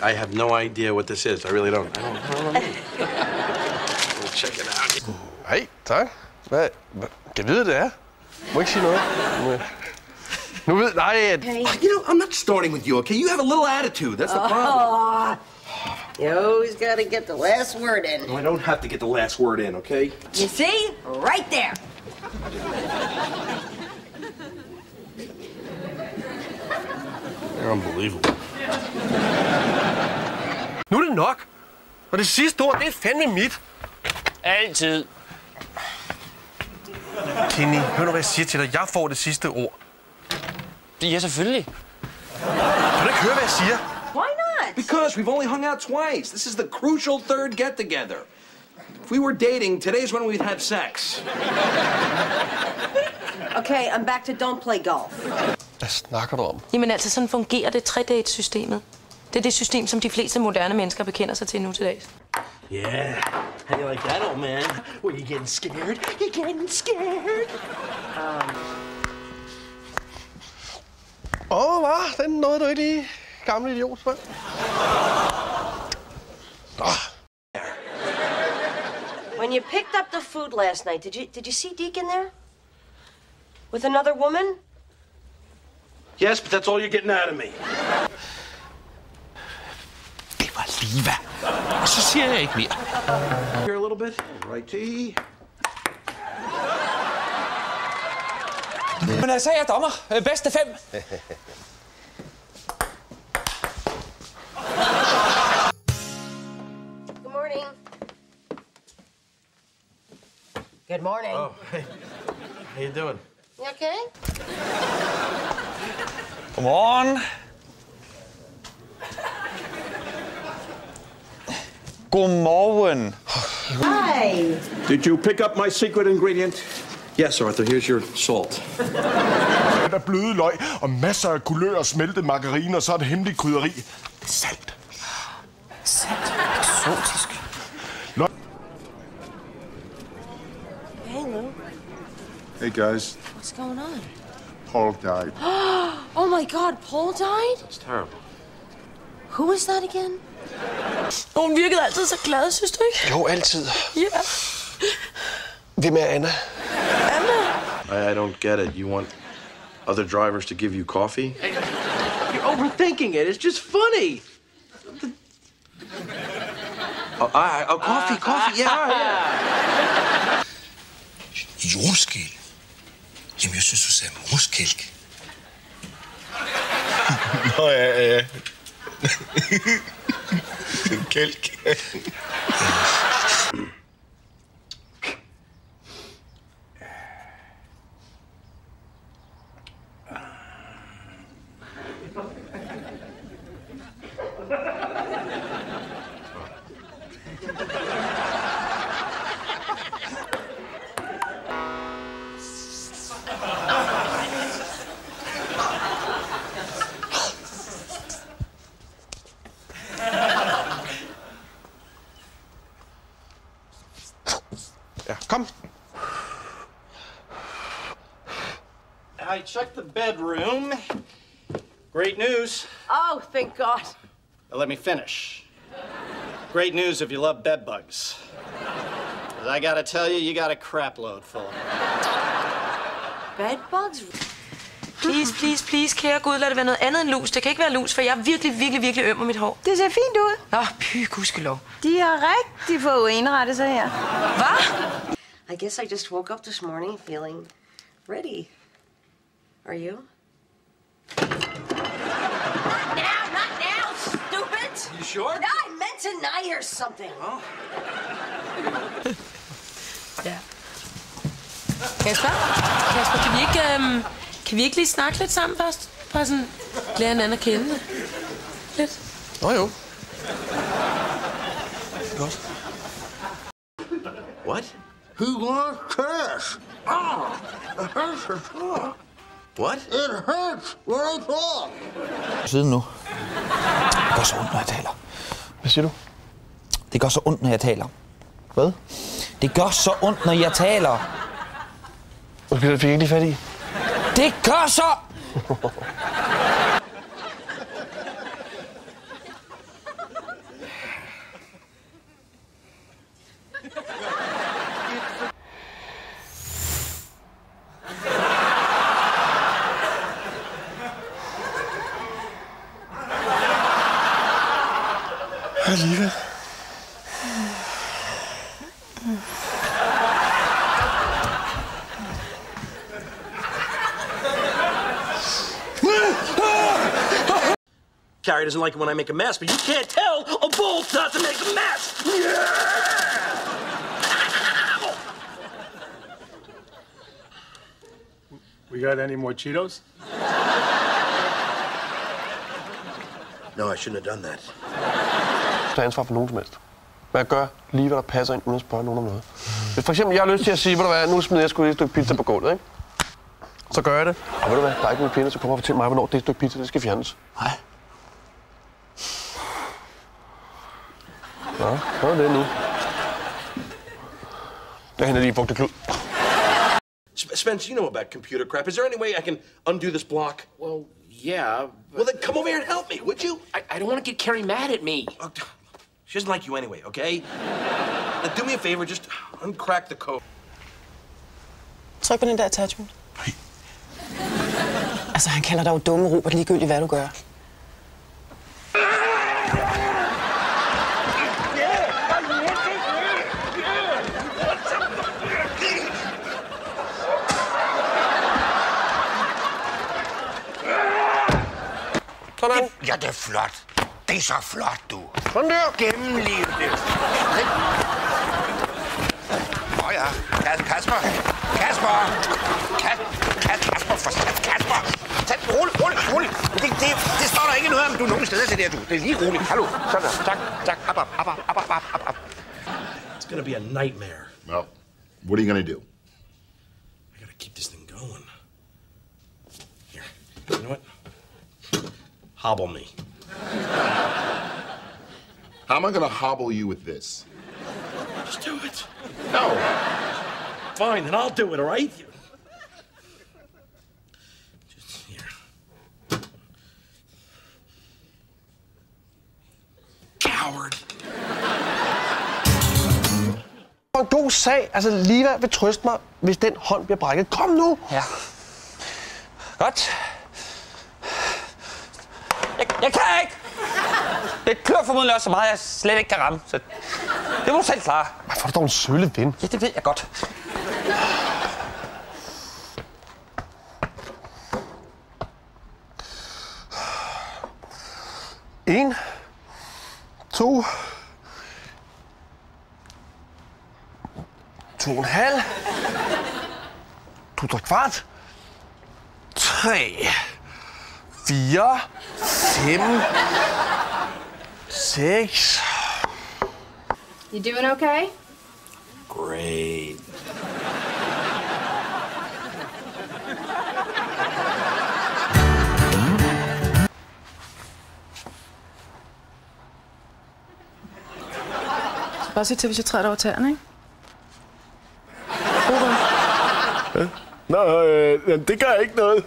I have no idea what this is. I really don't. I don't know. We'll check it out. Hej, tak. Hvad? Kan jeg vide, det er? Må ikke sige noget? Nu ved... Nej, You know, I'm not starting with you, okay? You have a little attitude. That's the problem. You always gotta get the last word in. No, I don't have to get the last word in, okay? You see? Right there. You're unbelievable. nu er det nok. Og det sidste ord, det er fandme mit. Altid. Kenny, hør nu, hvad jeg siger til dig. Jeg får det sidste ord. Ja, selvfølgelig. Kan du ikke høre, hvad jeg siger? Why not? Because we've only hung out twice. This is the crucial third get-together. If we were dating, today's when we'd have sex. Okay, I'm back to don't play golf. Hvad snakker du om? Jamen altså, sådan fungerer det tre-date-systemet. Det er det system, som de fleste moderne mennesker bekender sig til nu til dags. Yeah. How do you like that, old man? Were you getting scared? You getting scared? Hvad? Den nåede du ikke lige, gamle idiot, vel? When you picked up the food last night, did you see Deacon there? With another woman? Yes, but that's all you're getting out of me. Det var Liva. Og så siger jeg ikke mere. Here a little bit. Righty. Men altså, jeg er dommer. Bedste 5. Good morning. Good morning. Oh, hey. How you doing? You okay? Godmorgen. Godmorgen. Hi. Did you pick up my secret ingredient? Yes, Arthur. Here's your salt. Der er bløde løg og masser af kulør og smeltet margarine, og så er det hemmeligt krydderi. Salt. Salt. Eksotisk. Hey, Lou. Hey guys, What's going on? Paul died. Oh my god, Paul died? It's terrible. Who was that again? Hun virkede altid så glad, synes du ikke? Jo, altid. Ja. Hvem er Anna? I don't get it. You want other drivers to give you coffee? You're overthinking it. It's just funny. Coffee. Yeah. Jordskælv? Jamen, jeg synes, du sagde morskælk. Nå, ja. Kælk. Ja, kom. I checked the bedroom. Great news. Oh, thank God. Now let me finish. Great news if you love bed bugs. 'Cause I gotta tell you, you got a crap load full of them. Bed bugs? Please, kære Gud, lad det være noget andet end lus. Det kan ikke være lus, for jeg er virkelig øm på mit hår. Det ser fint ud. Nå, gudskelov. De har rigtig fået indrettet sig her. Hvad? I guess I just woke up this morning feeling ready. Are you? Not now, stupid! You sure? No, I meant tonight or something. Oh. Ja. Kasper, kan vi ikke lige snakke lidt sammen først? Bare sådan lære hinanden at kende lidt. Nå jo. Godt. What? He wants cash. It hurts. What? It hurts when I talk. Siden nu. Det gør så ondt, når jeg taler. Hvad siger du? Det gør så ondt, når jeg taler. Hvad? Det gør så ondt, når jeg taler. Okay, det fik jeg ikke lige fat i. Det gør så... Alligevel. Carrie doesn't like it when I make a mess, but you can't tell a bull not to make a mess! We got any more Cheetos? No, I shouldn't have done that. Tag ansvar for nogen som helst. Hvad jeg gør lige, hvad der passer ind, uden at spørge nogen om noget. Hvis for eksempel jeg har lyst til at sige, nu smider jeg sgu et stykke pizza på gulvet, ikke? Så gør jeg det. Og ved du hvad, der er ikke nogen pinde, så kommer og fortæl mig, hvornår det stykke pizza, det skal fjernes. Nej. Ja, så er det nu. Jeg henter lige bugte klud. Spence, you know about computer crap. Is there any way I can undo this block? Well, yeah. Well, then come over here and help me, would you? I don't want to get Carrie mad at me. She doesn't like you anyway, okay? Now, do me a favor, just uncrack the code. Tryk på den der attachment. Altså, han kalder dig jo dumme, Robert, ligegyldigt hvad du gør. Sådan. Ja, det er flot. Det er så flot, du. Sådan der. Gennemliv det. Ja. Kasper. Kasper, for sat. Kasper. Rolig. Det står der ikke noget om, du nogen steder til det, du. Det er lige roligt. Hallo. Sådan der. Tak. Op. It's gonna be a nightmare. Well, what are you gonna do? I gotta keep this thing going. Here, you know what? Hobble me. How am I gonna hobble you with this? Just do it. No. Fine, then I'll do it, all right? Just here. Coward. En god sag. Altså, Liva vil trøste mig, hvis den hånd bliver brækket. Kom nu! Ja. Godt. Jeg kan ikke! Det klør formodentlig også så meget, jeg slet ikke kan ramme. Så det må du selv klare. Hvad får du dog en sølle ven? Ja, det ved jeg godt. En. 2. 2,5. 2,75. 3. 4. 5. 6. You doing okay? Great. Så bare sig til, hvis jeg træder over tæerne, ikke? Ja. Nå, det gør ikke noget.